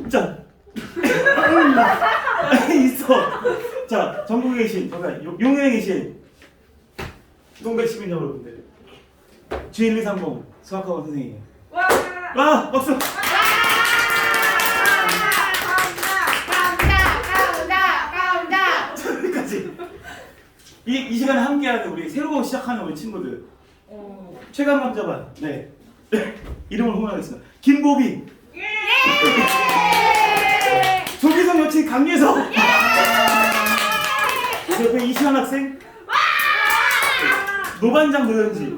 자, 있어. 자, 전국에 계신, 용인에 계신 동백 시민 여러분들, G1230 수학학원 선생님. 와! 와, 박수. 여기까지. 이 시간에 함께하는 우리 새로 시작하는 우리 친구들. 최강 남자반. 네. 이름을 호명하겠습니다. 김보빈. 조기성 여친 강예성. 옆에 이시환 학생. 노반장 노현지.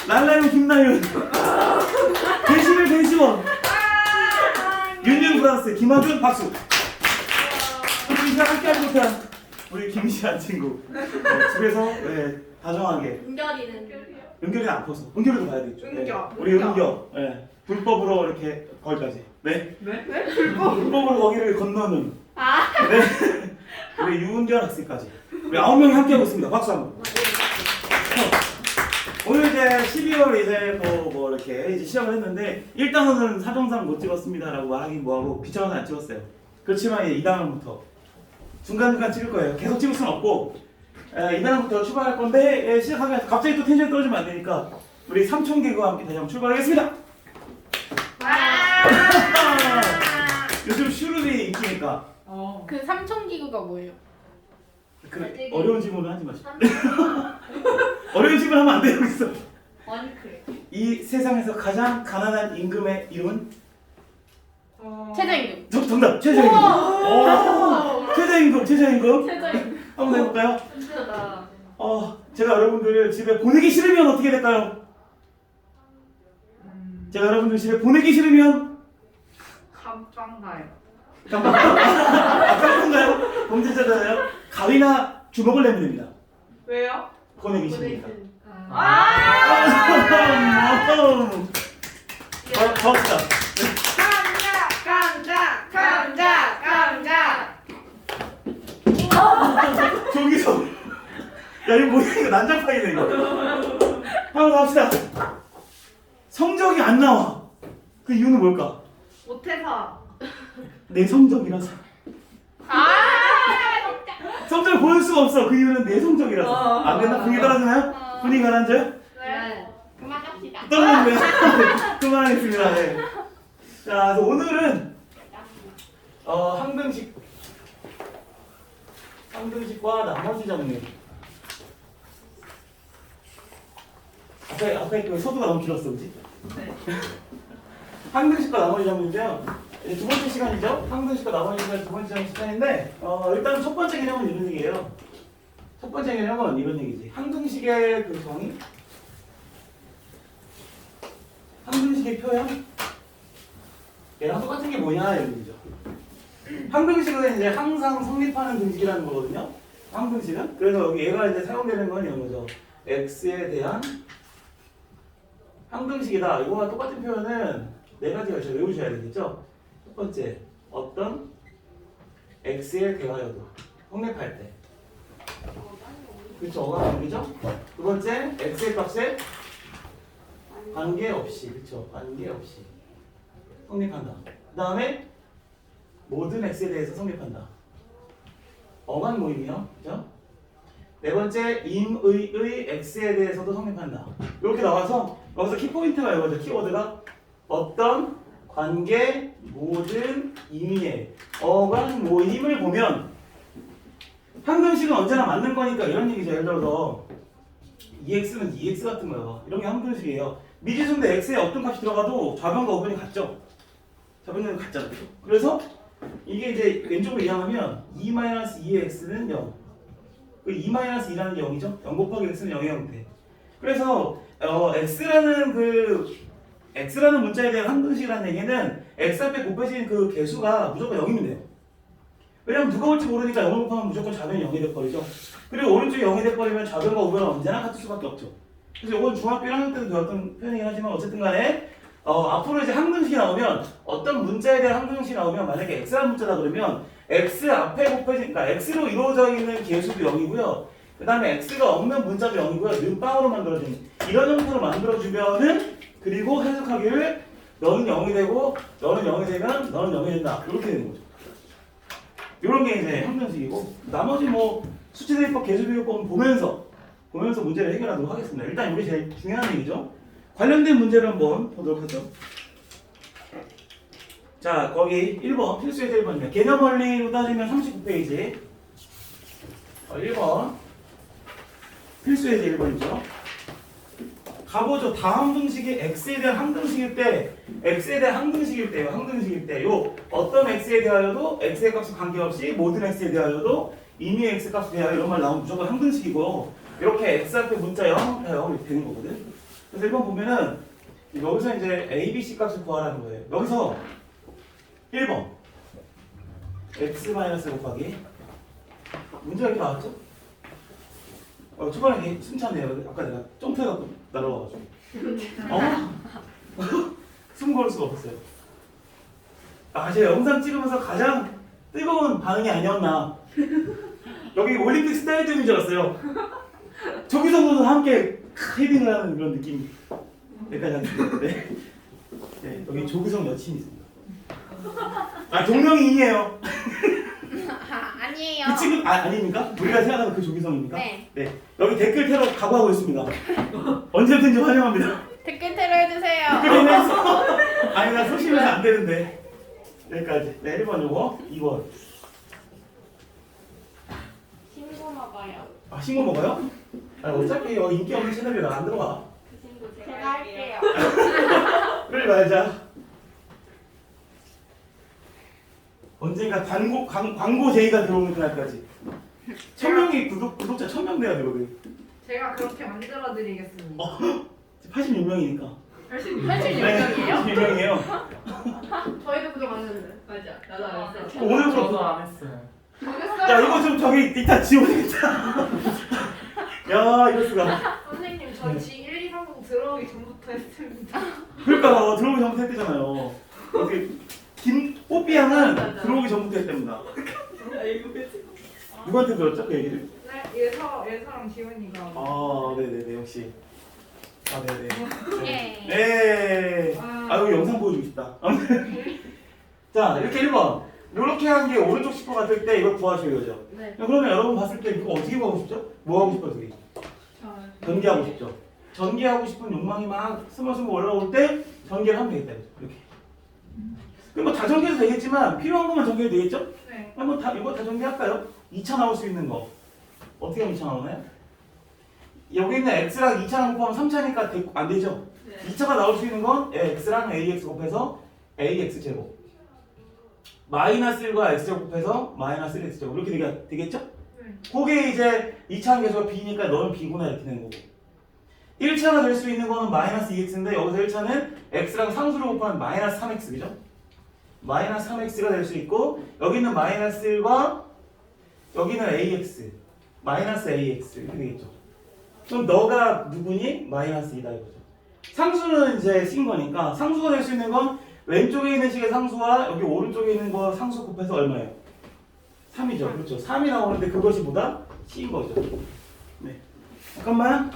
랄라용 김나윤. 배시벨 배시원. 윤윤 프랑스 김하준 박수. 이 시간 함께하지 못한 우리 김시환 친구. 집에서 다정하게. 은결이는 아파서. 은결이도 봐야 되겠죠. 우리 은결. 불법으로 이렇게 거기까지. 네. 불법으로 거기를 건너는. 네. 우리 유은결 학생까지. 우리 9명이 함께하고 있습니다. 박수 한번. 오늘 이제 12월 이제 뭐 이렇게 이제 시작을 했는데 일단 오늘은 사정상 못 찍었습니다라고 말하긴 뭐하고 귀찮아서 안 찍었어요. 그렇지만 이제 2단원부터 중간중간 찍을 거예요. 계속 찍을 수는 없고 2단원부터 출발할 건데 시작하면 갑자기 또 텐션이 떨어지면 안 되니까 우리 삼촌 개그와 함께 다시 한번 출발하겠습니다. 요즘 슈룹이 인기니까. 그 삼천기구가 뭐예요? 그래, 어려운 질문은 하지 마시고. 어려운 질문 하면 안 되고 있어. 이 세상에서 가장 가난한 임금의 이름은? 최저임금. 정답! 최저임금. 최저임금. 최저임금. 한번 해볼까요? 제가 여러분들을 집에 보내기 싫으면 어떻게 될까요? 제가 여러분들 집에 보내기 싫으면? 감방 가요. 깜빡한가요? 범죄자잖아요? 가위나 주먹을 내면 됩니다. 왜요? 보내기 싫으니까. 좋았다. 저기서 야 이거 뭐야 이거 난장판이네 이거. 한번 갑시다. 성적이 안 나와. 그 이유는 뭘까? 못해서. 내 성적이라서. 성적을 보여줄 수가 없어. 그 이유는 내 성적이라서. 안 된다? 분위기 따라주나요? 분위기 가라앉아요? 네. 그만합시다. 떨어졌네요. 그만하겠습니다. 네. 자, 그래서 오늘은 항등식과 나머지 정리. 앞에 그 서두가 너무 길었어, 그렇지? 네. 항등식과 나머지 정리인데요. 이제 두 번째 시간이죠. 항등식과 나머지 정리 두 번째 시간인데 일단 첫 번째 개념은 이런 얘기예요. 첫 번째 개념은 이런 얘기지. 항등식의 그 정의, 항등식의 표현, 얘랑 똑같은 게 뭐냐 이런 얘기죠. 항등식은 이제 항상 성립하는 등식이라는 거거든요. 항등식은. 그래서 여기 얘가 이제 사용되는 건 이런 거죠. x에 대한 항등식이다. 이거와 똑같은 표현은 네 가지가 있어요. 외우셔야 되겠죠. 첫 번째, 어떤 x에 대하여도 성립할 때. 그렇죠. 어감이죠. 두 번째, x의 값에 관계없이, 그렇죠. 관계없이 성립한다. 그 다음에 모든 x에 대해서 성립한다. 어만 모임이요. 그죠? 네 번째, 임의의 x에 대해서도 성립한다. 이렇게 나와서 여기서 키포인트가 이거죠. 키워드가 어떤, 관계, 모든, 임의의 어간 모임을 보면 항등식은 언제나 맞는 거니까 이런 얘기죠. 예를 들어서 EX는 EX 같은 거예요. 이런 게 항등식이에요. 미지수인데 x에 어떤 값이 들어가도 좌변과 우변이 같죠. 좌변은 같잖아요. 그래서 이게 이제 왼쪽으로 이항하면 2-2x는 0. 그 2-2라는 게 0이죠. 0 곱하기 x는 0의 형태. 그래서 x라는 문자에 대한 항등식이라는 얘기는 x 앞에 곱해진 그 개수가 무조건 0이면 돼요. 왜냐면 누가 올지 모르니까 0을 곱하면 무조건 좌변이 0이 돼버리죠. 그리고 오른쪽이 0이 돼버리면 좌변과 우변은 언제나 같을 수밖에 없죠. 그래서 이건 중학교 1학년 때도 배웠던 표현이긴 하지만 어쨌든 간에 앞으로 이제 항등식이 나오면 어떤 문자에 대한 항등식이 나오면 만약에 x라는 문자다 그러면 x 앞에 곱해진 그러니까 x로 이루어져 있는 개수도 0이고요. 그 다음에 x가 없는 문자도 0이고요. 는빵으로 만들어진 이런 형태로 만들어주면은 그리고 해석하기를 너는 0이 되고 너는 0이 되면 너는 0이 된다. 이렇게 되는 거죠. 이런 게 이제 항등식이고 나머지 뭐 수치대비법, 계수비법은 보면서 문제를 해결하도록 하겠습니다. 일단 이게 제일 중요한 얘기죠. 관련된 문제를 한번 보도록 하죠. 자, 거기 1번 필수의 1번입니다. 개념 원리로 따지면 39페이지 1번 필수의 1번이죠. 가보죠. 다음 등식이 x에 대한 항등식일 때, x에 대한 항등식일 때요. 항등식일 때, 요 어떤 x에 대하여도 x의 값과 관계없이 모든 x에 대하여도 이미 x 값에 대하여 이런 말 나오면 무조건 항등식이고, 이렇게 x 앞에 문자 0 이렇게 되는 거거든. 그래서 1번 보면은 여기서 이제 a, b, c 값을 구하라는 거예요. 여기서 1번 x 곱하기 문제가 이렇게 나왔죠? 초반에 되게 순차네요. 아까 내가 점프해갖고 날아와가지고 숨 고를 수가 없었어요. 아, 제가 영상 찍으면서 가장 뜨거운 반응이 아니었나. 여기 올림픽 스타일점인 줄 알았어요. 조기성분과 함께 헤딩을 하는 그런 느낌 여기까지 하는데 네, 여기 조기성 여친이 있습니다. 아, 동명이인이에요. 아니에요. 그 친구 아닙니까? 우리가 생각하는 그 조기성입니까? 네. 네. 여기 댓글 테러 각오하고 있습니다. 언제든지 환영합니다. 댓글 테러 해주세요. 그러면서 아니 나 소심해서 안 되는데 여기까지. 네, 1번 요거 2번. 친구 먹어요. 아, 신고 먹어요? 아니 어차피 여기 인기 없는 채널이라 안 들어가. 그 친구 제가 할게요. 그러지 말자. 언젠가 광고 제의가 들어오는 그날까지 1000명이 구독자 1000명 돼야 되거든. 제가 그렇게 만들어 드리겠습니다. 86명이니까. 86명이에요? 86명이에요. 저희도 구독 안 했는데. 맞아. 나도 안 했어. 오늘부터 저도 안 했어요. 야, 이거 좀 저기 이따 지워야겠다. 야, 이거 수가. 선생님, 저 G1, 2, 3공 들어오기 전부터 했습니다. 그러니까 들어오기 전부터 했대잖아요. 어떻게 뽀삐양은 들어오기 전부터 했답니다. 누구한테 들었죠? 그 얘기를? 네, 예서랑 지훈이가. 아, 네네네, 역시. 아, 네네. 예. 네. 아, 이거 영상 보여주고 싶다. 자, 이렇게 1번. 이렇게 한 게 오른쪽 시퍼 같을 때 이걸 구하셔야 되죠. 네. 그러면 여러분 봤을 때 이거 어떻게 구하고 싶죠? 뭐 하고 싶어요, 저기? 전개하고 싶죠. 전개하고 싶은 욕망이 막 스멀스멀 올라올 때 전개를 하면 되겠다. 이렇게. 그럼 뭐 다 전개도 되겠지만 필요한 것만 전개도 되겠죠? 네. 한번 이거 다 전개할까요? 2차 나올 수 있는 거. 어떻게 하면 2차 나오나요? 여기 있는 x랑 2차랑 곱하면 3차니까 안 되죠? 네. 2차가 나올 수 있는 건 x랑 ax 곱해서 ax 제곱. 마이너스 1과 x 제곱 곱해서 마이너스 1x 제곱. 이렇게 되겠죠? 네. 그게 이제 2차 계수가 b니까 너는 b구나 이렇게 되는 거고. 1차가 될 수 있는 거는 마이너스 2x인데 여기서 1차는 x랑 상수를 곱하면 마이너스 3x 그죠? 마이너스 3x가 될 수 있고 여기는 마이너스 1과 여기는 ax 마이너스 ax 이렇게 되겠죠. 그럼 너가 누구니? 마이너스 2다 이거죠. 상수는 이제 신 거니까 상수가 될 수 있는 건 왼쪽에 있는 식의 상수와 여기 오른쪽에 있는 거 상수 곱해서 얼마예요? 3이죠. 그렇죠. 3이 나오는데 그것이 뭐다? c인 거죠. 네. 잠깐만.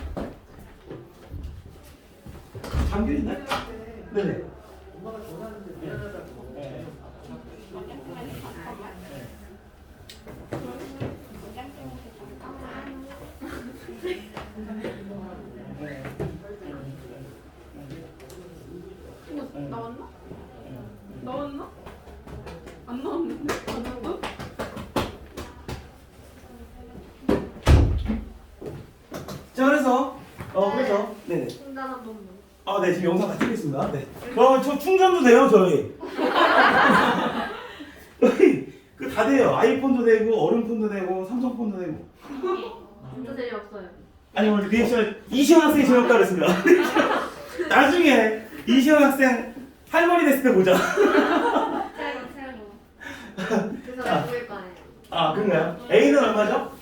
잠겨있나요? 네네. 엄마가 전화하는데 미안하다고. 네. 이거 나왔나? 나왔나? 안 나왔는데? 안 나왔나? 자, 그래서 네네. 충전 한 번만. 아, 네, 지금 영상 다 찍겠습니다. 네. 그럼 저 충전도 돼요, 저희. 그 다 돼요. 아이폰도 되고, 어른폰도 되고, 삼성폰도 되고. 진짜 재미없어요. 아니, 오늘 리액션 이시영 학생이 재미없다 그랬습니다. 나중에 이시영 학생 할머니 됐을 때 보자. 최고. 그래서 안 보일 거 아니에요. 아, 그런가요? A는 얼마죠?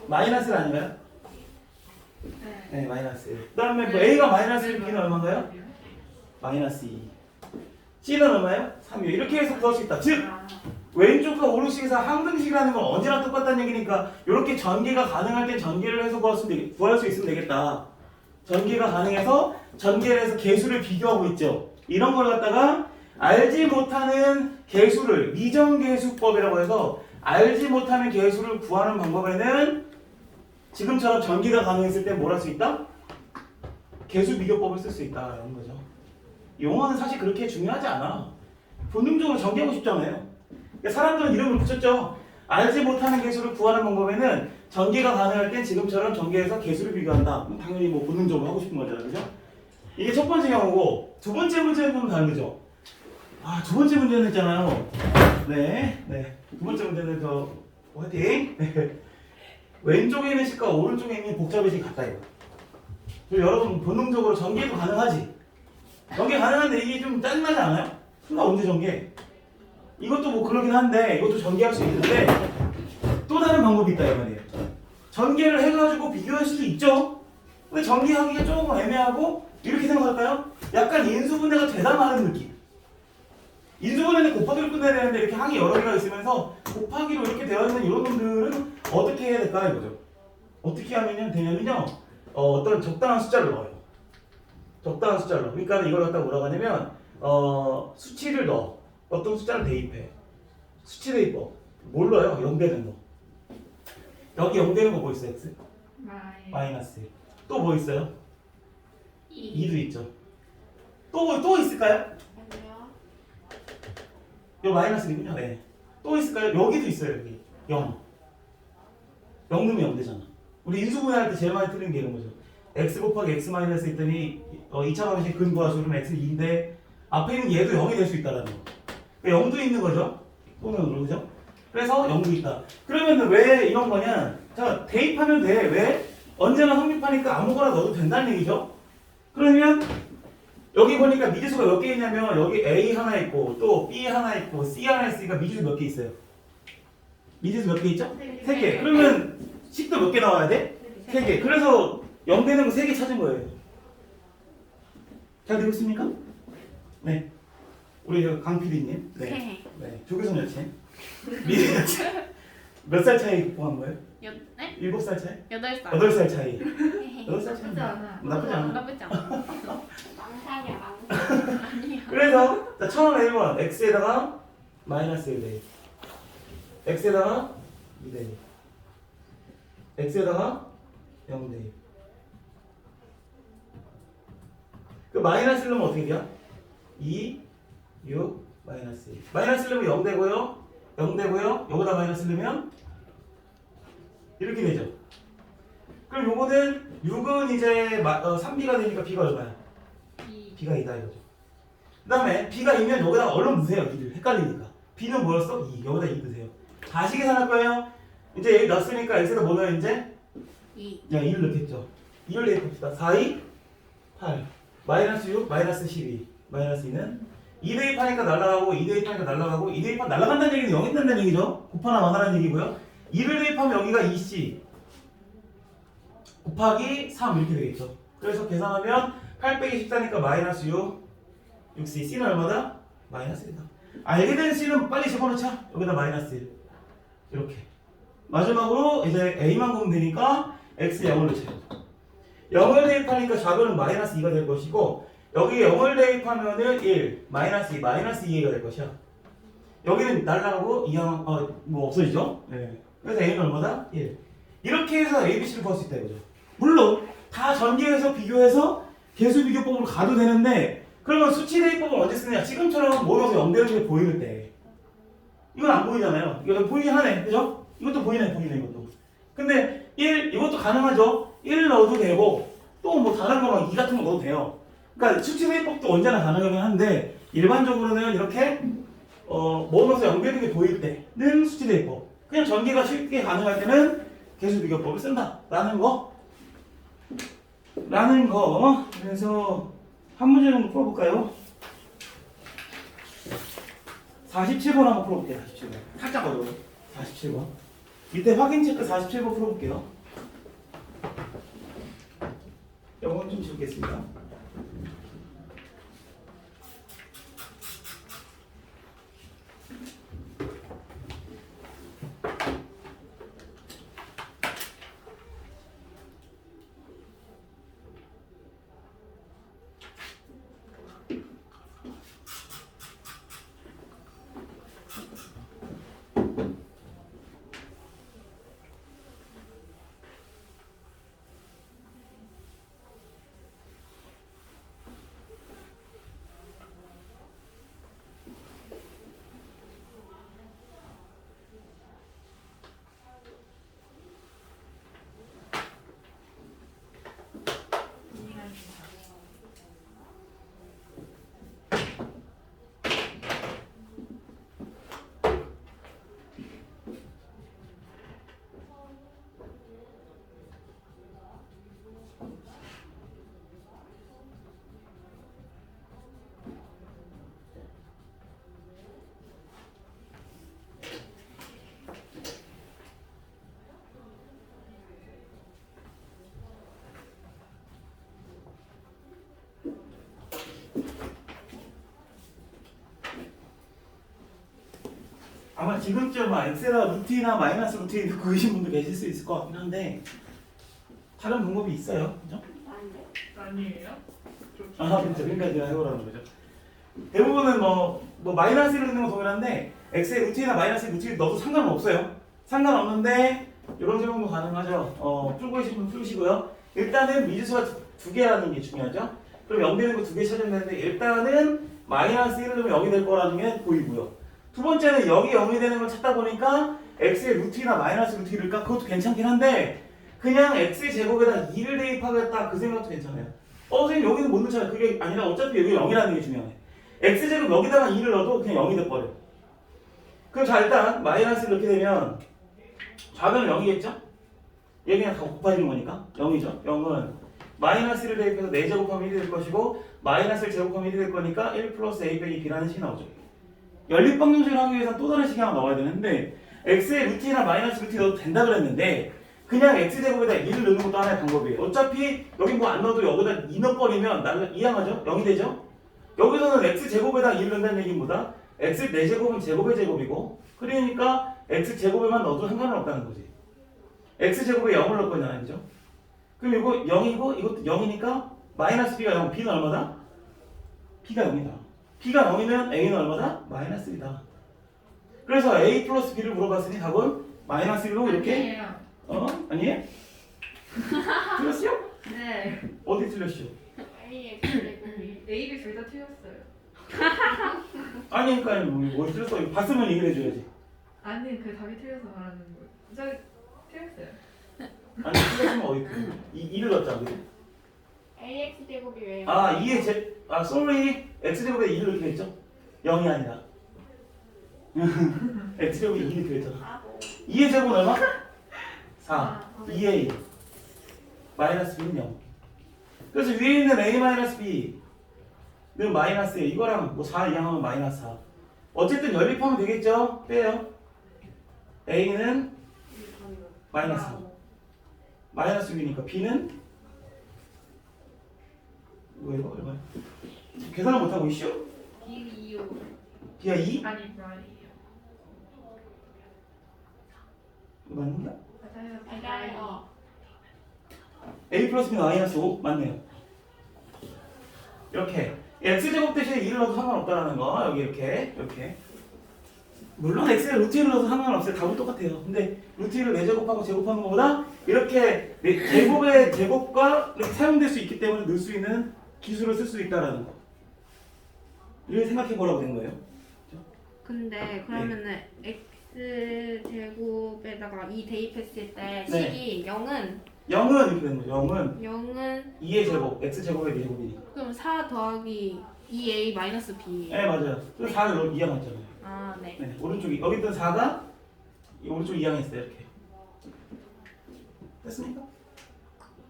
마이너스 아닌가요? 네, 마이너스 1. 그 다음에 뭐 A가 마이너스 1, B는 얼마인가요? 마이너스 2. C는 얼마예요? 3이요. 이렇게 해서 구할 수 있다. 즉, 왼쪽과 오른쪽에서 항등식이라는 건 언제나 똑같다는 얘기니까 이렇게 전개가 가능할 때 전개를 해서 구할 수 있으면 되겠다. 전개가 가능해서 전개를 해서 개수를 비교하고 있죠. 이런 걸 갖다가 알지 못하는 개수를 미정개수법이라고 해서 알지 못하는 개수를 구하는 방법에는 지금처럼 전개가 가능했을 때 뭘 할 수 있다? 개수 비교법을 쓸 수 있다는 거죠. 용어는 사실 그렇게 중요하지 않아. 본능적으로 전개하고 싶잖아요. 그러니까 사람들은 이름을 붙였죠. 알지 못하는 개수를 구하는 방법에는 전개가 가능할 땐 지금처럼 전개해서 개수를 비교한다. 그럼 당연히 뭐 본능적으로 하고 싶은 거잖아요. 그죠? 이게 첫 번째 경우고 두 번째 문제는 좀 다르죠. 아, 두 번째 문제는 있잖아요. 네. 두 번째 문제는 저 화이팅. 왼쪽에 있는 식과 오른쪽에 있는 복잡의 식 같다 이거. 그리고 여러분 본능적으로 전개도 가능하지. 전개 가능한데 이게 좀 짜증나지 않아요? 나 언제 전개? 이것도 뭐 그러긴 한데 이것도 전개할 수 있는데 또 다른 방법이 있다 이 말이에요. 전개를 해가지고 비교할 수도 있죠. 근데 전개하기가 조금 애매하고 이렇게 생각할까요? 약간 인수분해가 되다 마는 느낌. 인수분해는 곱하기로 끝내야 되는데 이렇게 항이 여러 개가 있으면서 곱하기로 이렇게 되어 있는 이런 놈들은 어떻게 해야 될까 이거죠. 어떻게 하면 되냐면요. 어떤 적당한 숫자를 넣어요. 적당한 숫자를 넣어. 그러니까 이걸 갖다 뭐라고 하냐면 수치를 넣어. 어떤 숫자를 대입해. 수치 대입법. 뭘 넣어요? 0되는 거. 여기 0되는 거 뭐 있어요? X? 마이너스 1. 또 뭐 있어요? 2도 있죠. 또 있을까요? 요 마이너스 1이군요. 네. 또 있을까요? 여기도 있어요. 여기 0. 0 넣으면 0 되잖아. 우리 인수분해할 때 제일 많이 틀린 게 이런 거죠. x 곱하기 x 마이너스 했더니 2차 방정식 근구하수 그러면 x는 2인데 앞에 있는 얘도 0이 될 수 있다라는 거. 그러니까 0도 있는 거죠. 또는 그죠? 그래서 0도 있다. 그러면 왜 이런 거냐? 자, 대입하면 돼. 왜? 언제나 성립하니까 아무거나 넣어도 된다는 얘기죠. 그러면 여기 보니까 미지수가 몇 개 있냐면 여기 A 하나 있고 또 B 하나 있고 C 하나 있으니까 미지수 몇 개 있어요? 미지수 몇 개 있죠? 3개. 그러면 식도 몇 개 나와야 돼? 3개. 그래서 0 되는 거 3개 찾은 거예요. 잘 되고 있습니까? 네. 우리 강 PD님. 네. 조교선 여친. 미래 여친. 몇 살 차이 구한 거예요? 네? 7살 차이? 8살. 8살 차이. 8살 차이. 나쁘지 않아. 나쁘지 않아. 나쁘지 않아. 망상이야. 아니야. 그래서 자, 처음에 1번 x에다가 마이너스 1 대입, x에다가 2 대입, x에다가 0 대입. 그 마이너스 1 넣으면 어떻게 돼요? 2, 6, 마이너스 1. 마이너스 1 넣으면 0 되고요. 0 되고요. 여기다 마이너스 넣으면 이렇게 되죠. 그럼 요거는 6은 이제 3b가 되니까 b가 얼마야? b가 2다 이거죠. 그 다음에 b가 2면 여기다가 얼른 넣으세요. 2를 헷갈리니까. b는 뭐였어? 2. 여기다 2 넣으세요. 다시 계산할 거예요. 이제 여기 넣었으니까 x에다 뭐 넣어요 이제? 2. 야 2를 넣겠죠. 2를 대입합시다. 4, 2, 8 마이너스 6, 마이너스 12 마이너스 2는 2 대입하니까 날아가고 2 대입하니까 날아가고 2 대입하면 날아간다는 얘기는 0이 된다는 얘기죠. 곱하나 마나라는 얘기고요. 2를 대입하면 여기가 2c 곱하기 3 이렇게 되겠죠. 그래서 계산하면 8 빼기 14니까 마이너스 6 6c c는 얼마다? 마이너스 1이다. 알게 된 c는 빨리 집어넣자. 여기다 마이너스 1 이렇게. 마지막으로 이제 a만 구면 되니까 x 0을 넣죠. 0을 대입하니까 좌변은 마이너스 2가 될 것이고 여기에 0을 대입하면은 1 마이너스 2 마이너스 2a가 될 것이야. 여기는 날라가고 2양 뭐 없어지죠? 네. 그래서 a는 얼마다? 1. 이렇게 해서 a, b, c를 구할 수 있다 이거죠. 물론 다 전개해서 비교해서 개수 비교법으로 가도 되는데 그러면 수치 대입법을 언제 쓰느냐? 지금처럼 모여서 0 되는 게 보이는 때. 이건 안 보이잖아요. 이거 보이긴 하네. 그죠? 이것도 보이네 이것도. 근데 1 이것도 가능하죠. 1 넣어도 되고 또 뭐 다른 거 막 2 같은 거 넣어도 돼요. 그러니까 수치 대입법도 언제나 가능하긴 한데 일반적으로는 이렇게 모여서 0 되는 게 보일 때는 수치 대입법. 그냥 전개가 쉽게 가능할 때는 개수 비교법을 쓴다라는 거. 그래서 한 문제 정도 풀어볼까요? 47번 한번 풀어볼게요. 47번. 살짝 어려워요. 47번. 밑에 확인 체크 47번 풀어볼게요. 영어 좀 지우겠습니다. 아마 지금쯤 엑셀아 루트나 마이너스 루트 듣고 계신 분도 계실 수 있을 것 같긴 한데 다른 방법이 있어요. 그죠? 안돼. 아니에요? 아, 그렇죠. 그러니까 제가 해보라는 거죠. 대부분은 뭐 마이너스를 넣는 건 동일한데 엑셀 루트나 마이너스 루트 넣어도 상관은 없어요. 상관없는데 이런 질문도 가능하죠. 풀고 계신 분 풀으시고요. 일단은 미지수가 두 개라는 게 중요하죠. 그럼 0 되는 거 두 개 찾으면 되는데 일단은 마이너스 1을 넣으면 0이 될 거라는 게 보이고요. 두 번째는 여기 0이 되는 걸 찾다 보니까 x의 루트나 마이너스 루트 1일까? 그것도 괜찮긴 한데 그냥 x의 제곱에다 2를 대입하겠다 그 생각도 괜찮아요. 선생님 여기는 못 넣잖아요. 그게 아니라 어차피 여기 0이라는 게 중요해. x제곱 여기다가 2를 넣어도 그냥 0이 돼버려. 그럼 자 일단 마이너스를 넣게 되면 좌변은 0이겠죠? 얘 그냥 다 곱해지는 거니까 0이죠. 0은 마이너스를 대입해서 4제곱하면 1이 될 것이고 마이너스를 제곱하면 1이 될 거니까 1 플러스 a 빼기 b라는 식이 나오죠. 연립방정식을 하기 위해서 또 다른 식이 하나 나와야 되는데 x의 루트나 마이너스 루트 넣어도 된다 그랬는데 그냥 x제곱에다 2를 넣는 것도 하나의 방법이에요. 어차피 여기 뭐 안 넣어도 여기다 2 넣어버리면 이항하죠? 0이 되죠? 여기서는 x제곱에다 2를 넣는다는 얘기는 뭐다? x 4제곱은 제곱의 제곱이고 그러니까 x제곱에만 넣어도 상관은 없다는 거지. x제곱에 0을 넣을 거잖아요. 그죠? 그럼 이거 0이고 이것도 0이니까 마이너스 b가 0, b는 얼마다? b가 0이다. b가 0이면 a는 얼마다? 마이너스 1이다. 그래서 a 플러스 b를 물어봤으니 답은 마이너스 1로 이렇게 아니에요. 아니에요? 틀렸어요? 네. 어디 틀렸어요? ax 제곱이 A, B 둘 다 틀렸어요. 아니 그러니까 뭐 틀렸어. 봤으면 얘기를 해줘야지. 아니 그 답이 틀려서 말하는 거예요. 저 틀렸어요. 아니 틀렸으면 어디 이 2를 넣었잖아. 그죠? ax 제곱이 왜요? 아 2의 sorry x제곱에 2를 넣게 했죠? 0이 아니라 x제곱에 2를 넣게 했잖아. 아고. 2의 제곱은 얼마? 4 아, 네. 2의 2 마이너스 b는 0. 그래서 위에 있는 a 마이너스 b는 마이너스 1 이거랑 뭐 4 이항하면 마이너스 4 어쨌든 연립하면 되겠죠? 빼요. a는 마이너스 4 마이너스 6이니까 b는 이거 얼마야? 계산을 못하고 있슈? B, 2요. b가 2? 아니 말이에요. 이거 맞는가? 맞아요. 맞아요. a 플러스 b 마이너스 5? 맞네요. 이렇게 x제곱 대신에 2를 넣어도 상관없다라는 거 여기 이렇게 물론 x에 루트 1을 넣어도 상관없어요. 답은 똑같아요. 근데 루트 1을 4제곱하고 제곱하는 것보다 이렇게 제곱의 제곱과 이렇게 사용될 수 있기 때문에 넣을 수 있는 기술을 쓸 수 있다라는 거 이렇게 생각해 보라고 된 거예요. 근데 그러면은 x 제곱에다가 2 대입했을 때 네. 식이 0은 0은 이렇게 되는 거죠. 0은 0은 2의 제곱, x제곱의 4제곱이니까. 그럼 4 더하기 2a 마이너스 b. 네 맞아요. 그래서 4를 이항했잖아요. 아 네. 네, 오른쪽이 여기 있던 4가 이 오른쪽 이항했어요. 이렇게 됐습니까?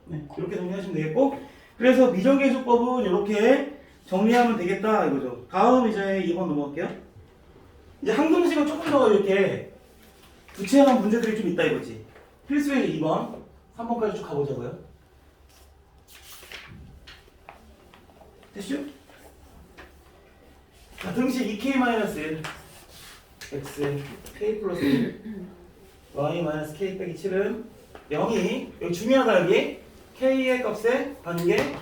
네 이렇게 정리하시면 되겠고 그래서 비정계수법은 이렇게 정리하면 되겠다 이거죠. 다음 이제 2번 넘어갈게요. 이제 항등식은 조금 더 이렇게 구체화한 문제들이 좀 있다 이거지. 필수의 2번 3번까지 쭉 가보자고요. 됐죠? 자, 등식 2k-1 x k 플러스 1 y 마이너스 k 빼기 7은 0이 여기 중요하다 여기 k의 값에 관계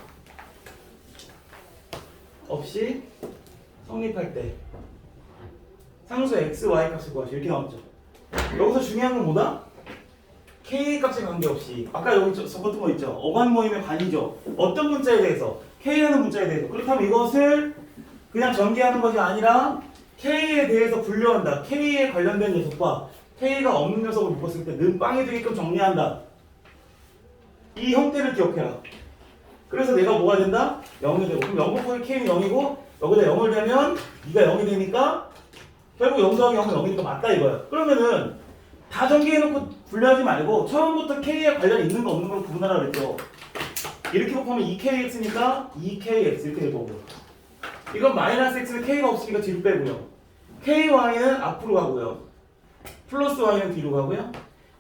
없이 성립할 때 상수 x, y 값을 구하시 이렇게 나왔죠. 여기서 중요한 건 뭐다? k 값에 관계없이 아까 여기 적었던 거 있죠. 어반 모임의 관이죠. 어떤 문자에 대해서 k라는 문자에 대해서 그렇다면 이것을 그냥 전개하는 것이 아니라 k에 대해서 분류한다. k에 관련된 녀석과 k가 없는 녀석을 묶었을 때 는 빵이 되게끔 정리한다. 이 형태를 기억해라. 그래서 내가 뭐가 된다? 0이 되고 그럼 0 곱하기 k는 0이고 여기다 0을 대면 네가 0이 되니까 결국 0 더하기 0은 0이니까 맞다 이거야. 그러면은 다 전개해놓고 분류하지 말고 처음부터 k에 관련 있는 거 없는 걸 구분하라 그랬죠. 이렇게 곱하면 2kx니까 2kx 이렇게 될 거고 이건 마이너스 x는 k가 없으니까 뒤로 빼고요. ky는 앞으로 가고요. 플러스 y는 뒤로 가고요.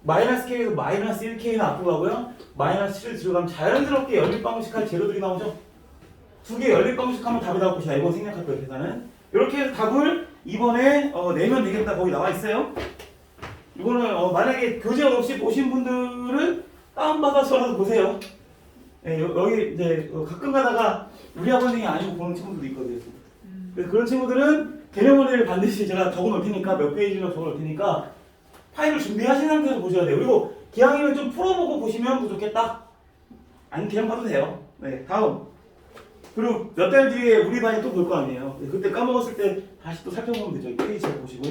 마이너스 k에서 마이너스 1k는 앞으로 가고요. 마이너스 7을 뒤로 가면 자연스럽게 연립방식할 재료들이 나오죠. 두 개 연립방식 하면 답이 나올 것이야. 이번 생략할 거예요. 계산은 이렇게 해서 답을 이번에 내면 되겠다 거기 나와 있어요. 이거는 만약에 교재 없이 보신 분들은 다운받아서라도 보세요. 예, 여기 이제 가끔 가다가 우리 학원이 아니고 보는 친구들도 있거든요. 그래서 그런 친구들은 개념원을 반드시 제가 적어 놓을 테니까 몇 페이지로 적어 놓을 테니까 파일을 준비하신 상태에서 보셔야 돼요. 그리고 기왕이면 좀 풀어보고 보시면 부족했다. 아니 그냥 봐도 돼요. 네, 다음. 그리고 몇 달 뒤에 우리 반이 또 볼 거 아니에요. 그때 까먹었을 때 다시 또 살펴보면 되죠. 페이지 잘 보시고.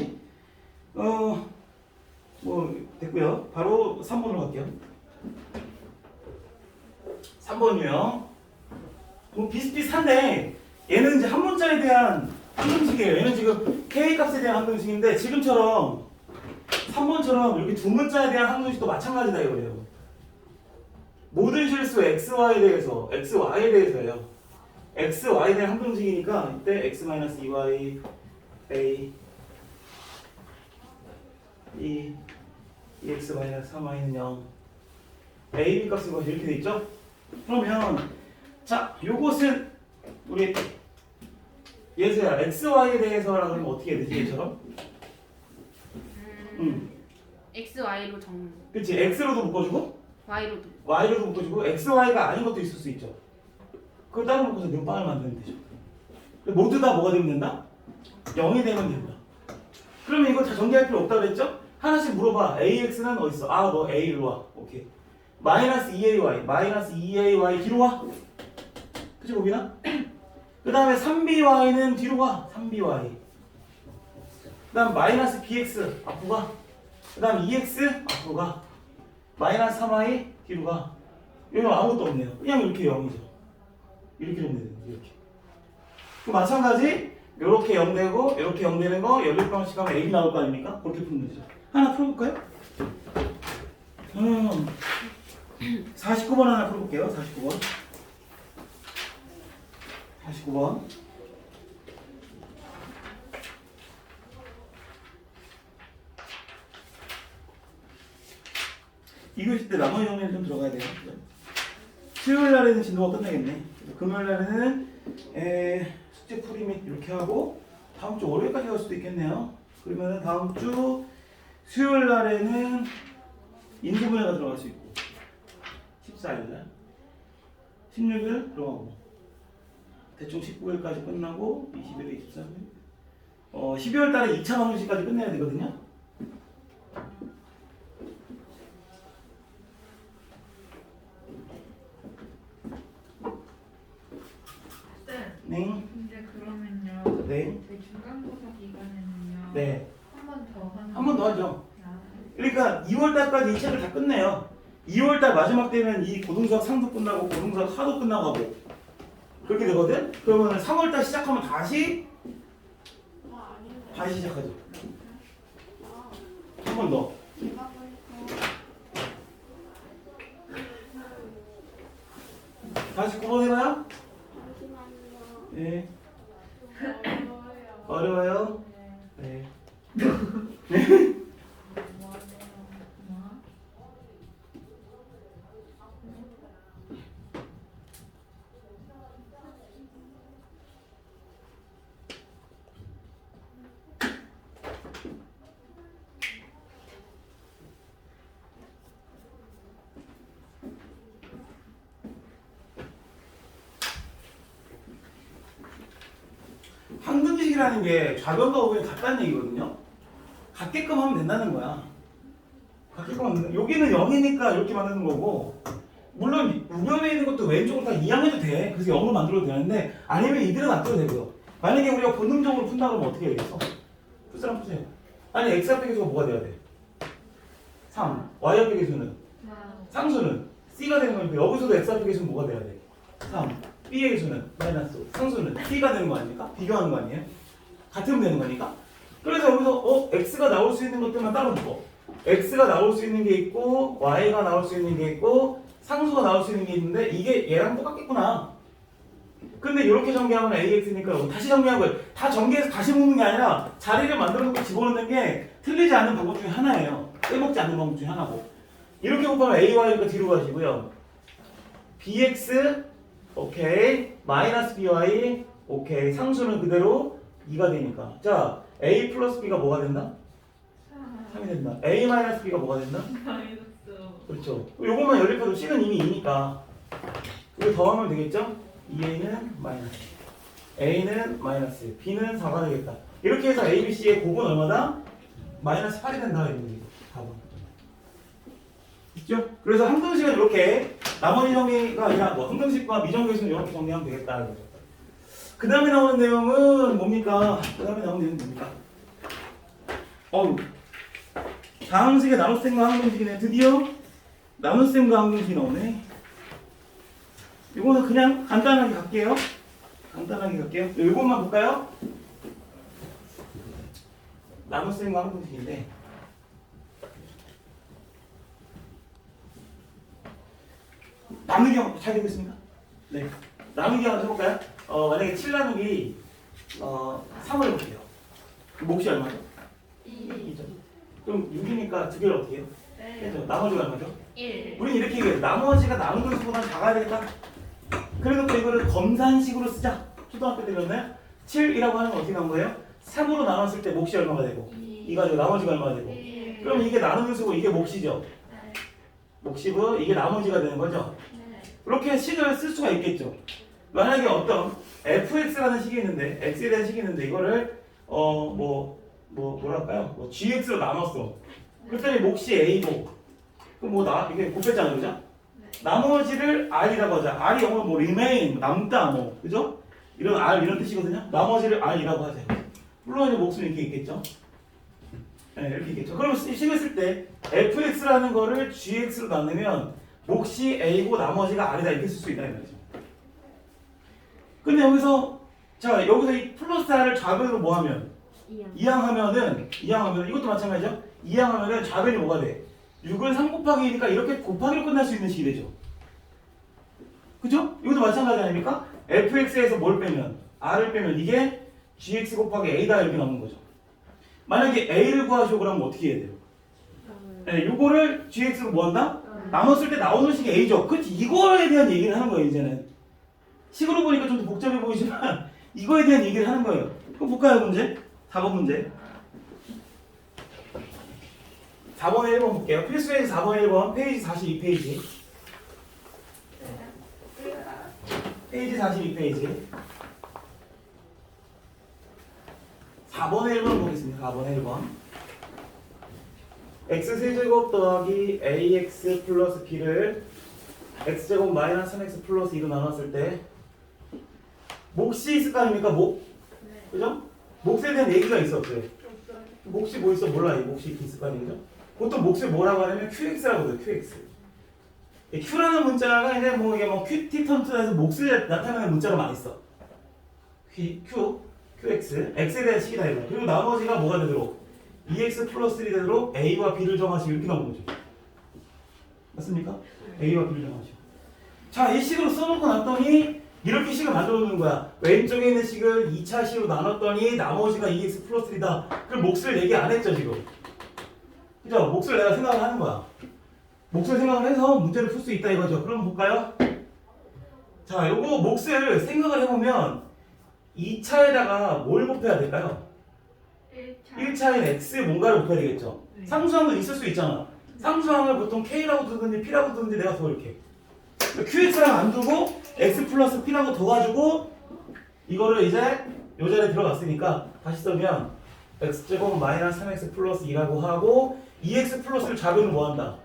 뭐 됐고요. 바로 3번으로 갈게요. 3번이요. 뭐 비슷비슷한데 얘는 이제 한 문자에 대한 항등식이에요. 얘는 지금 K 값에 대한 항등식인데 지금처럼 3번처럼 이렇게 두 문자에 대한 항등식도 마찬가지다 이거예요. 모든 실수 XY에 대해서 XY에 대해서예요. XY에 대한 항등식이니까 이때 X-2Y A 이 EX-3Y는 0 A, B 값은 이렇게 돼 있죠? 그러면 자, 요것은 우리 예서야 XY에 대해서라고 하면 어떻게 해야 되지? 얘처럼? X, Y로 정. 그치? X로도 묶어주고 Y로도. Y로도 묶어주고 XY가 아닌 것도 있을 수 있죠. 그걸 따로 묶어서 눈빵을 만들면 되죠. 모두 다 뭐가 되면 된다? 0이 되면 된다. 그러면 이거 다 전개할 필요 없다고 그랬죠? 하나씩 물어봐. AX는 어디 있어? 아, 너 A로 와. 오케이. 마이너스 2AY, 마이너스 2AY 뒤로 와. 그치, 보기나? 그 다음에 3BY는 뒤로 가. 3BY. 그 다음 마이너스 BX 앞으로 가. 그 다음 2X 앞으로 가. 마이너스 3Y 뒤로 가. 이건 아무것도 없네요. 그냥 이렇게 0이죠. 이렇게 정리되는 거예요. 이렇게. 그 마찬가지 이렇게 0 되고 이렇게 0 되는 거 연립방식 하면 A 나올 거 아닙니까? 그렇게 풀면 되죠. 하나 풀어볼까요? 49번 하나 풀어볼게요. 49번. 49번. 이거실 때 나머지 정리는 좀 들어가야 돼요. 수요일 날에는 진도가 끝나겠네. 금요일 날에는 숙제 풀이 및 이렇게 하고 다음 주 월요일까지 갈 수도 있겠네요. 그러면 다음 주 수요일 날에는 인수분해가 들어갈 수 있고 14일 날 16일 들어가고 대충 19일까지 끝나고 21일, 23일 12월 달에 2차 방정식까지 끝내야 되거든요. 네. 근데 그러면요. 네. 그 중간고사 기간에는요. 네. 한 번 더 하는. 한 번 더 하죠. 아, 그러니까 2월 달까지 이 책을 다 끝내요. 2월 달 마지막 되면 이 고등수학 상도 끝나고 고등수학 하도 끝나고 하고 그렇게 되거든. 그러면 3월 달 시작하면 다시 시작하죠. 한 번 더. 다시 9번 해봐요. 네. 어려워요? 네. 항등식이라는 게 좌변과 우변이 같다는 얘기거든요. 같게끔 하면 된다는 거야. 같게끔 하면 된다. 여기는 0이니까 이렇게 만드는 거고 물론 우변에 있는 것도 왼쪽으로 다 이항해도 돼. 그래서 0으로 만들어도 되는데 아니면 이대로 놔둬도 되고요. 만약에 우리가 본능적으로 푼다 그러면 어떻게 해야 되겠어? 풀 사람 푸세요. 아니 x 앞에 계수가 뭐가 돼야 돼? 3. y 앞에 계수는? 상수는? c가 되는 거니까 여기서도 x 앞에 계수는 뭐가 돼야 돼? 3. b의 계수는? 마이너스. 상수는? c가 되는 거 아닙니까? 비교하는 거 아니에요? 같으면 되는 거니까. 그래서 여기서 x가 나올 수 있는 것들만 따로 묶어. x가 나올 수 있는 게 있고 y가 나올 수 있는 게 있고 상수가 나올 수 있는 게 있는데 이게 얘랑 똑같겠구나. 근데 이렇게 전개하면 AX니까 다시 정리하고 다 전개해서 다시 묶는 게 아니라 자리를 만들어 놓고 집어넣는 게 틀리지 않는 방법 중에 하나예요. 빼먹지 않는 방법 중에 하나고. 이렇게 곱하면 AY가 뒤로 가시고요. BX 오케이 마이너스 BY 오케이 상수는 그대로 2가 되니까. 자, A 플러스 B가 뭐가 된다? 3이 된다. A 마이너스 B가 뭐가 된다? 마이너스. 그렇죠. 요것만 연립해도 C는 이미 2니까 이거 더하면 되겠죠? 2A는 마이너스, A는 마이너스, B는 4가 되겠다. 이렇게 해서 A, B, C의 곱은 얼마다? 마이너스 8이 된다. 이런 얘기. 답은. 있죠? 그래서 항등식은 이렇게 나머지 정리가 아니라 뭐 항등식과 미정교식은 이렇게 정리하면 되겠다. 그 다음에 나오는 내용은 뭡니까? 그 다음에 나오는 내용은 뭡니까? 다항식의 나눗셈과 항등식이네. 드디어 나눗셈과 항등식이 나오네. 이거는 그냥 간단하게 갈게요. 이것만 볼까요? 나눗셈과 항등식인데 나누기 잘 되고 있습니까? 네. 나누기 한번 해볼까요? 만약에 7 나누기 3을 해볼게요. 몫이 얼마죠? 2죠. 그럼 6이니까 두 개를 어떻게 해요? 그렇죠. 나머지가 얼마죠? 1. 우린 이렇게 얘기해요. 나머지가 나누는 것보다 작아야 되겠다. 그래놓고 이거를 검산식으로 쓰자. 초등학교 때 배웠나요? 7이라고 하는 건 어떻게 나온 거예요? 3으로 나눴을 때 몫이 얼마가 되고 2가 되고 나머지가 얼마가 되고 그럼 이게 나누는 수고 이게 몫이죠. 몫이고 이게 나머지가 되는 거죠. 이렇게 식을 쓸 수가 있겠죠. 만약에 어떤 fx라는 식이 있는데 x에 대한 식이 있는데 이거를 뭐랄까요? gx로 나눴어. 그랬더니 몫이 a고 그럼 이게 곱했잖아요, 그죠? 나머지를 r이라고 하자. r이 영어로 remain 남다 그죠? 이런 r 이런 뜻이거든요. 나머지를 r이라고 하자. 물론 이제 몫은 이렇게 있겠죠. 네, 이렇게 있겠죠. 그러면 식을 쓸 때 fx라는 거를 gx로 나누면 몫이 a고 나머지가 r이다 이렇게 쓸 수 있다 이 말이죠. 근데 여기서 이 플러스 r을 좌변으로 뭐하면 이항하면은 이것도 마찬가지죠. 이항하면은 좌변이 뭐가 돼? 6은 3 곱하기 2니까 이렇게 곱하기로 끝날 수 있는 식이 되죠. 그죠? 이것도 마찬가지 아닙니까? fx에서 뭘 빼면 r을 빼면 이게 gx 곱하기 a다 이렇게 나오는 거죠. 만약에 a를 구하시오 그러면 어떻게 해야 돼요? 네, 요거를 gx로 뭐 한다? 나눴을 때 나오는 식이 a죠. 그치? 이거에 대한 얘기를 하는 거예요, 이제는. 식으로 보니까 좀 더 복잡해 보이지만 이거에 대한 얘기를 하는 거예요. 그럼 볼까요, 문제? 4번 문제. 4번에 1번 볼게요. 필수에서 4번에 1번 페이지 42페이지. 페이지 42페이지. 4번에 1번 보겠습니다. 4번에 1번. x세제곱 더하기 ax 플러스 b를 x제곱 마이너스 3x 플러스 2로 나눴을 때 몫이 있을 거 아닙니까? 그죠? 몫에 대한 얘기가 있어 없어요? 몫이 뭐 있어? 몰라. 이 몫이 있을 거 아니죠? 보통 몫을 뭐라고 하냐면 qx라고 해요. qx. q라는 문자가 이제 이게 qt 턴트에서 몫을 나타내는 문자로 많이 써. qx, x에 대한 식이다 이거. 그리고 나머지가 뭐가 되도록 2x 플러스 1이 되도록 a와 b를 정하시고 이렇게 나오는 거죠. 맞습니까? a와 b를 정하시고. 자, 이 식으로 써놓고 났더니 이렇게 식을 만들어 놓는 거야. 왼쪽에 있는 식을 2차 식으로 나눴더니 나머지가 2x 플러스 1이다. 그럼 몫을 얘기 안 했죠, 지금. 그죠? 몫을 내가 생각을 하는 거야. 몫을 생각을 해서 문제를 풀 수 있다 이거죠. 그럼 볼까요? 자, 요거 몫을 생각을 해보면 2차에다가 뭘 곱해야 될까요? 1차엔 x에 뭔가를 곱해야 되겠죠. 상수항도 있을 수 있잖아. 상수항을 보통 k라고 두든지 p라고 두든지 내가 더 이렇게 qx랑 안 두고 x 플러스 p라고 둬가지고 이거를 이제 요 자리에 들어갔으니까 다시 쓰면 x제곱 마이너스 3x 플러스 2라고 하고 2x 플러스를 좌변으로 뭐 한다?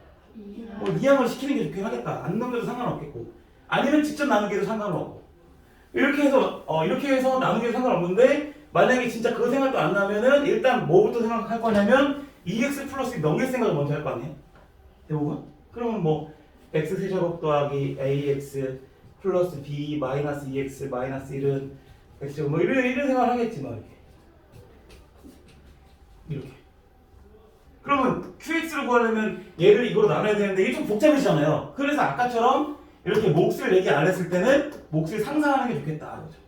이항을 시키는 게 좋긴 하겠다. 안 넘겨도 상관없겠고 아니면 직접 나누기도 상관없고 이렇게 해서 나누기도 상관없는데 만약에 진짜 그거 생각도 안 나면은 일단 뭐부터 생각할 거냐면 2x 플러스 2 넘길 생각을 먼저 할 거 아니에요? 대부분? 그러면 x 세제곱 더하기 ax 플러스 b 마이너스 2x 마이너스 1은 x제곱 이런 생각을 하겠지 이렇게 그러면 qx를 구하려면 얘를 이거로 나눠야 되는데 이게 좀 복잡해지잖아요. 그래서 아까처럼 이렇게 몫을 얘기 안 했을 때는 몫을 상상하는 게 좋겠다 그렇죠?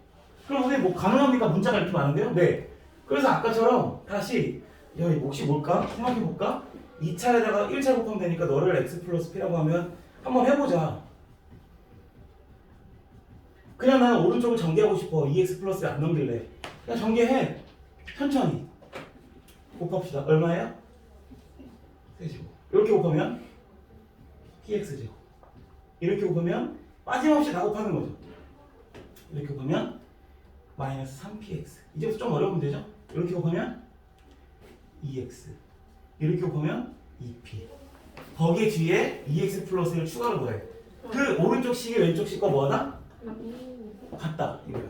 그럼 선생님 가능합니까? 문자가 이렇게 많은데요? 네. 그래서 아까처럼 다시 이 몫이 뭘까? 생각해볼까? 2차에다가 1차 곱하면 되니까 너를 x 플러스 p라고 하면 한번 해보자. 그냥 나는 오른쪽을 전개하고 싶어. 2x 플러스를 안 넘길래. 그냥 전개해. 천천히. 곱합시다. 얼마예요? 세제곱. 이렇게 곱하면 px제곱. 이렇게 곱하면 빠짐없이 다 곱하는 거죠. 이렇게 곱하면 마이너스 3px. 이제부터 좀 어려우면 되죠? 이렇게 곱하면 2x. 이렇게 곱하면 2p. 거기에 뒤에 2x 플러스를 추가로 더해. 그 오른쪽 식이 왼쪽 식과 뭐하다? 같다. 이거야.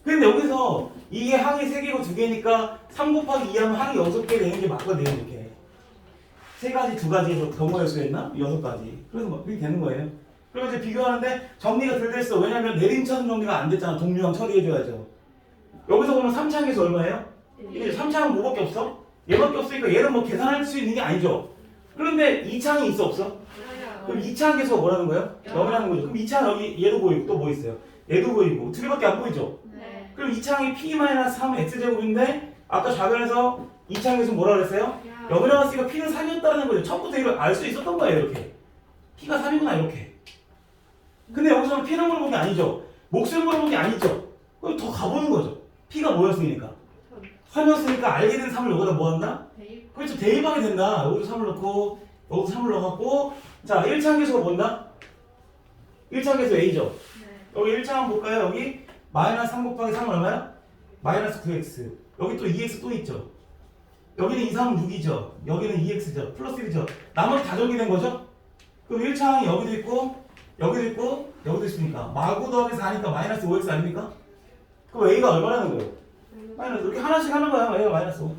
근데 여기서 이게 항이 3개고 2개니까 3 곱하기 2 하면 항이 6개 되는 게 맞거든요. 이렇게 3가지 2가지에서 더 모일 수 있나? 6가지. 그래서 막 이렇게 되는 거예요. 그리고 이제 비교하는데 정리가 덜 됐어. 왜냐면 내림차순 정리가 안 됐잖아. 동류항 처리해줘야죠. 여기서 보면 3차항에서 얼마예요? 이게 3차항은 뭐밖에 없어? 얘밖에 없으니까 얘는 뭐 계산할 수 있는 게 아니죠. 그런데 2차항이 있어 없어? 그럼 2차항 계수가 뭐라는 거예요? 0이라는 거죠. 그럼 2차항 여기 얘도 보이고 또 뭐 있어요? 얘도 보이고 두 개밖에 안 보이죠? 네. 그럼 2차항이 p-3 x제곱인데 아까 좌변에서 2차항 계수 뭐라 그랬어요? 0이라고 했으니까 p는 3이었다는 거죠. 처음부터 이걸 알 수 있었던 거예요. 이렇게 p가 3이구나 이렇게. 근데 여기서는 p는 물어본 게 아니죠. 몫을 물어본 게 아니죠. 그럼 더 가보는 거죠. p가 뭐였으니까 3이었으니까 알게 된 3을 여기다 뭐 한다? 대입. 그렇죠. 대입하게 된다. 여기도 3을 넣고 여기도 3을 넣어갖고 자 1차항 계수가 뭔다? 1차항 계수 a죠. 네. 여기 1차항 볼까요? 여기 마이너스 3 곱하기 3은 얼마야? 마이너스 9x. 여기 또 2x 또 있죠. 여기는 2, 3은 6이죠. 여기는 2x죠. 플러스 1이죠. 나머지 다 정리된 거죠? 그럼 1차항이 여기도 있고 여기도 있고 여기도 있으니까 마구 더하기 4니까 마이너스 5x 아닙니까? 그럼 a가 얼마라는 거예요? 마이너스 이렇게 하나씩 하는 거야. a가 마이너스 5.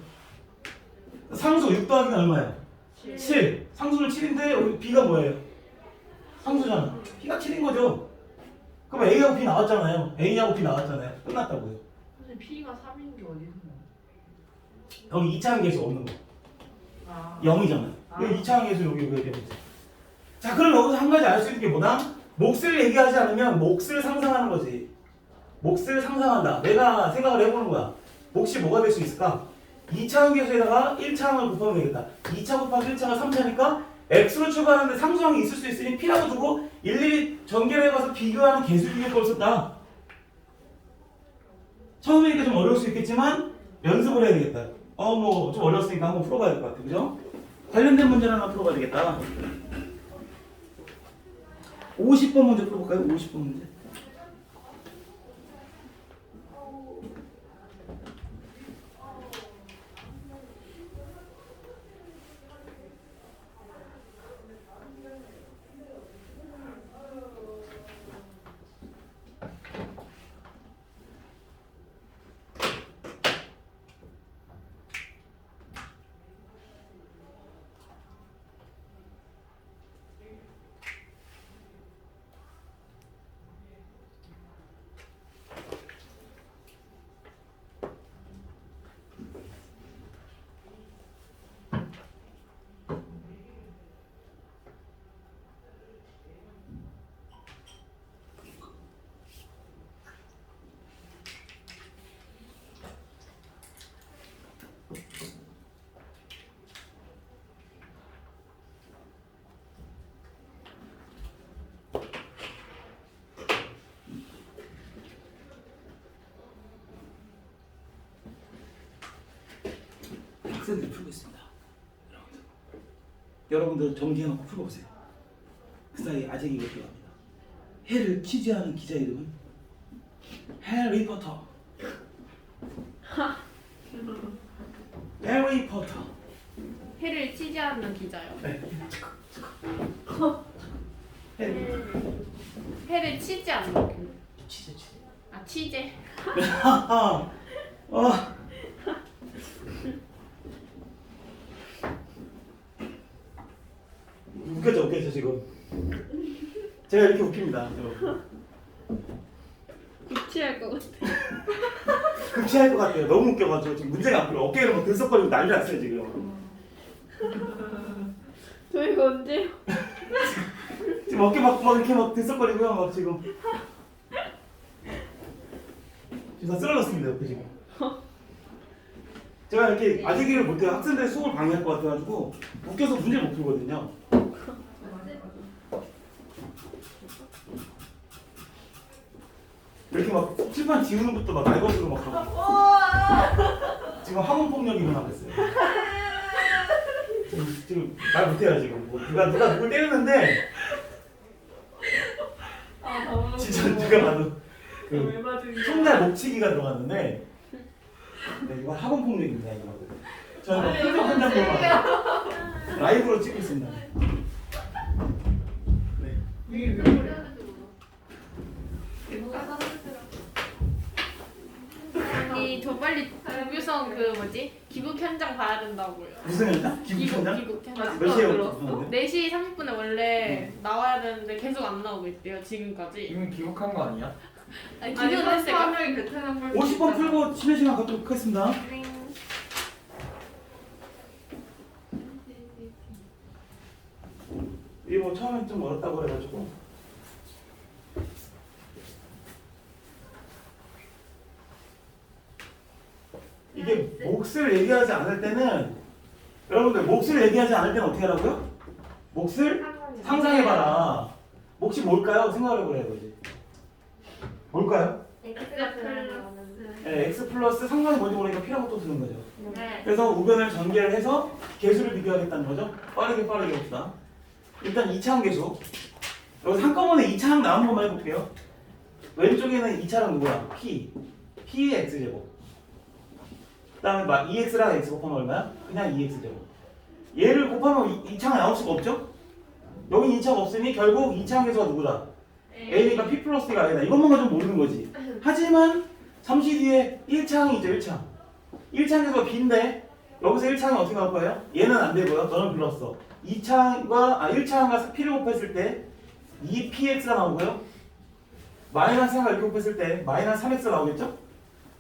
상수 6 더하기는 얼마예요? 7. 상수는 7인데 여기 b가 뭐예요? 상수잖아. b가 7인 거죠. 그럼 a하고 b 나왔잖아요. a하고 b 나왔잖아요. 끝났다고요. 사실 P가 3인 게 어디 있나? 여기 2차항 계수 없는 거. 아. 0이잖아요. 여기 2차항 계수 여기 왜 되는지. 자, 그럼 여기서 한 가지 알 수 있는 게 뭐다? 몫을 얘기하지 않으면 몫을 상상하는 거지. 몫을 상상한다. 내가 생각을 해보는 거야. 몫이 뭐가 될 수 있을까? 2차항 계수에다가 1차항을 곱하면 되겠다. 2차 곱하기 1차가 3차니까 x로 추가하는데 상수항이 있을 수 있으니 p라고 두고 일일이 전개를 해봐서 비교하는 계수 중에 걸 썼다. 처음이니까 좀 어려울 수 있겠지만 연습을 해야 되겠다. 뭐 좀 어려웠으니까 한번 풀어봐야 될 것 같아. 그죠? 관련된 문제를 하나 풀어봐야 되겠다. 50번 문제 풀어볼까요? 50번 문제. 학생들이 풀고 있습니다. 여러분들 정지해놓고 풀어보세요. 그 사이에 아재기가 필요합니다. 해를 취재하는 기자 이름은 해리 포터. 해리 포터. 해를 취재하는 기자요. 네. 해리 포터. 해를 취재하는 기. 취재. 아 취재. 웃겼죠 지금. 제가 이렇게 웃깁니다. 여러분. 구치할 것 같아. 급체할 것 같아요. 너무 웃겨가지고 지금 문제가 안 풀려. 어깨를 막 들썩거리고 난리 났어요 지금. 저희가 언제요? 지금 어깨 막 이렇게 막 들썩거리고요 막 지금. 지금 다 쓰러졌습니다 옆에 지금. 제가 이렇게 아재기를 못해요. 학생들 수업을 방해할 것 같아가지고 웃겨서 문제를 못 풀거든요. 이렇게 막 칠판 지우는 것도 막 날것으로 막 하고 지금 학원 폭력이 일어나고 있어요. 지금 말 못해요 지금. 뭐 누가 누굴 때리는데 진짜 누가 봐도 그 손날 목치기가 들어갔는데 네, 이거 학원 폭력입니다 이거. 저는 표정 한 장만 라이브로 찍고 있습니다. 네. 아니 저 빨리 조규성 그 뭐지 귀국 현장 봐야 된다고요. 무슨 현장? 기부 현장? 귀국 현장. 몇 시에 들었어? 오는데? 4시 30분에 원래 나와야 되는데 계속 안 나오고 있대요 지금까지. 이미 귀국한 거 아니야? 아니 아니 귀국은 했을까? 선수하면 베트남 볼 50번 풀고 쉬는 시간 갖도록 하겠습니다. 이게 뭐 처음엔 좀 어렵다고 그래가지고 이게 몫을 얘기하지 않을 때는 여러분들 몫을 얘기하지 않을 때는 어떻게 하라고요? 몫을 상상해봐라. 몫이 뭘까요? 생각해보래요 이제. 뭘까요? 네, x 플러스 상관이 뭔지 모르니까 P라고 또 드는 거죠. 네. 그래서 우변을 전개를 해서 계수를 비교하겠다는 거죠. 빠르게 봅시다. 일단 2차항 계수. 여기서 한꺼번에 2차항 나오는 것만 해볼게요. 왼쪽에는 2차랑 누구야? P의 x제곱. 그 다음에 2x랑 x 곱하면 얼마야? 그냥 2x제곱. 얘를 곱하면 2차항 나올 수가 없죠? 여긴 2차가 없으니 결국 2차항 계수가 누구다? A니까 P 플러스 D가 아니다. 이것만 가지고 모르는 거지. 하지만 잠시 뒤에 1차항이 있죠. 1차항. 1차항 계수가 B인데 여기서 1차항이 어떻게 나올 거예요? 얘는 안 되고요. 너는 불렀어. 1차항과 P를 곱했을 때 2PX가 나오고요. 마이너스 3과 이렇게 곱했을 때 마이너스 3X가 나오겠죠?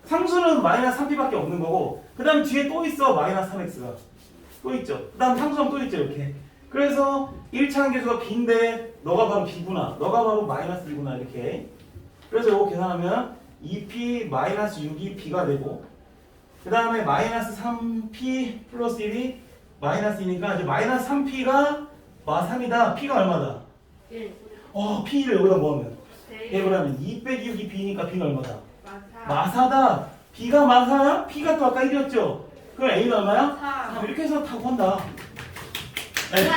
상수는 마이너스 3P밖에 없는 거고 그 다음 뒤에 또 있어. 마이너스 3X가 또 있죠. 그 다음 상수랑 또 있죠. 이렇게. 그래서 1차항 계수가 B인데 너가 바로 B구나. 너가 바로 마이너스 2구나. 이렇게. 그래서 이거 계산하면 2P 마이너스 6이 B가 되고 그 다음에 마이너스 3P 플러스 1이 마이너스 2니까 이제 마이너스 3P가 마 3이다. P가 얼마다? 1. P를 여기다 뭐하면? 네. 해보라면 2 빼기 6이 B니까 B가 얼마다? 마사. 마사다. B가 마사야? P가 또 아까 1이었죠? 그럼 A는 얼마야? 4. 이렇게 해서 타고 한다. 네. 와.